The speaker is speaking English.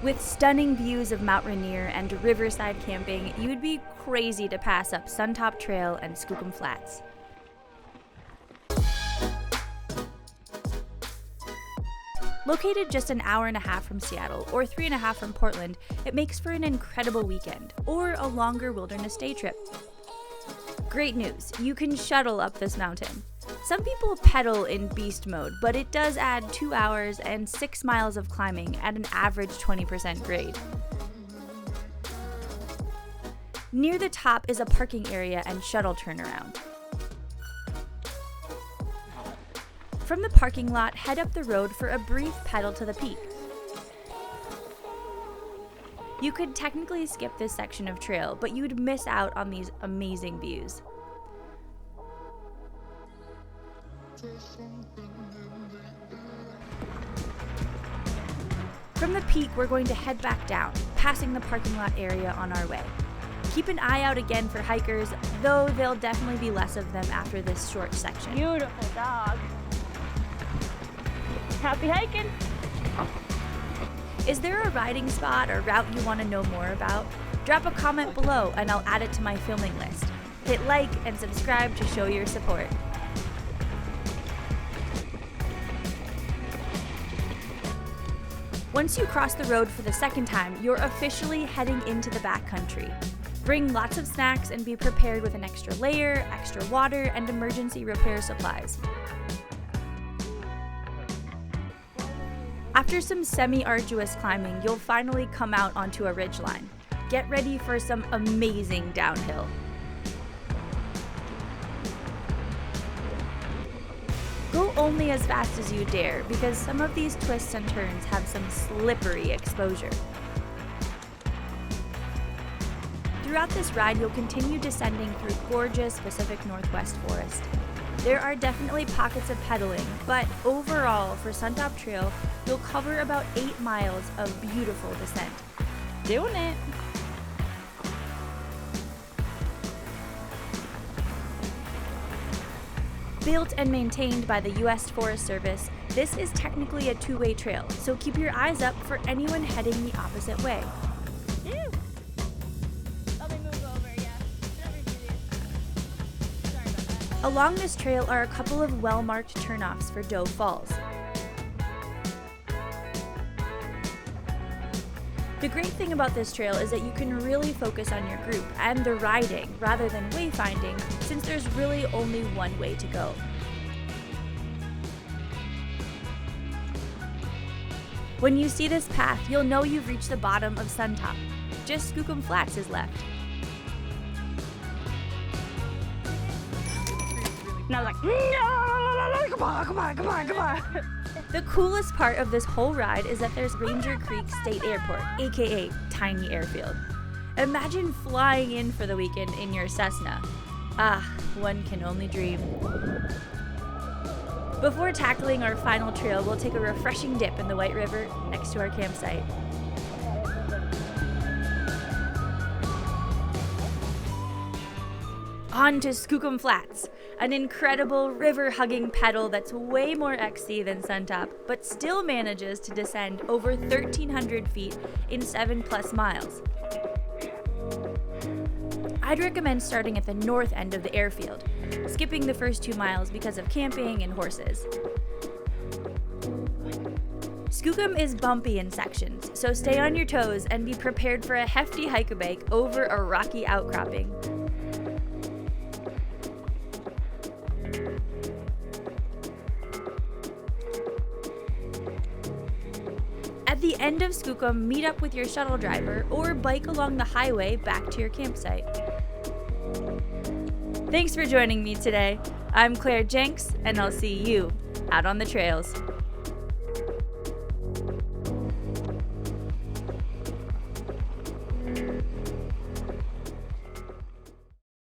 With stunning views of Mount Rainier and riverside camping, you'd be crazy to pass up Suntop Trail and Skookum Flats. Located just an hour and a half from Seattle or 3.5 from Portland, it makes for an incredible weekend or a longer wilderness day trip. Great news, you can shuttle up this mountain. Some people pedal in beast mode, but it does add 2 hours and 6 miles of climbing at an average 20% grade. Near the top is a parking area and shuttle turnaround. From the parking lot, head up the road for a brief pedal to the peak. You could technically skip this section of trail, but you'd miss out on these amazing views. From the peak, we're going to head back down, passing the parking lot area on our way. Keep an eye out again for hikers, though there'll definitely be less of them after this short section. Beautiful dog. Happy hiking! Is there a riding spot or route you want to know more about? Drop a comment below and I'll add it to my filming list. Hit like and subscribe to show your support. Once you cross the road for the second time, you're officially heading into the backcountry. Bring lots of snacks and be prepared with an extra layer, extra water, and emergency repair supplies. After some semi-arduous climbing, you'll finally come out onto a ridgeline. Get ready for some amazing downhill. Go only as fast as you dare, because some of these twists and turns have some slippery exposure. Throughout this ride, you'll continue descending through gorgeous Pacific Northwest forest. There are definitely pockets of pedaling, but overall, for Suntop Trail, you'll cover about 8 miles of beautiful descent. Doing it! Built and maintained by the U.S. Forest Service, this is technically a two-way trail, so keep your eyes up for anyone heading the opposite way. Ew. Let me move over, yeah. Sorry about that. Along this trail are a couple of well-marked turnoffs for Doe Falls. The great thing about this trail is that you can really focus on your group and the riding rather than wayfinding, since there's really only one way to go. When you see this path, you'll know you've reached the bottom of Suntop. Just Skookum Flats is left. And I was like, no, come on. The coolest part of this whole ride is that there's Ranger Creek State Airport, aka Tiny Airfield. Imagine flying in for the weekend in your Cessna. Ah, one can only dream. Before tackling our final trail, we'll take a refreshing dip in the White River next to our campsite. On to Skookum Flats, an incredible river-hugging pedal that's way more XC than Suntop, but still manages to descend over 1,300 feet in 7+ miles. I'd recommend starting at the north end of the airfield, skipping the first 2 miles because of camping and horses. Skookum is bumpy in sections, so stay on your toes and be prepared for a hefty hike-a-bike over a rocky outcropping. At the end of Skookum, meet up with your shuttle driver or bike along the highway back to your campsite. Thanks for joining me today. I'm Claire Jenks, and I'll see you out on the trails.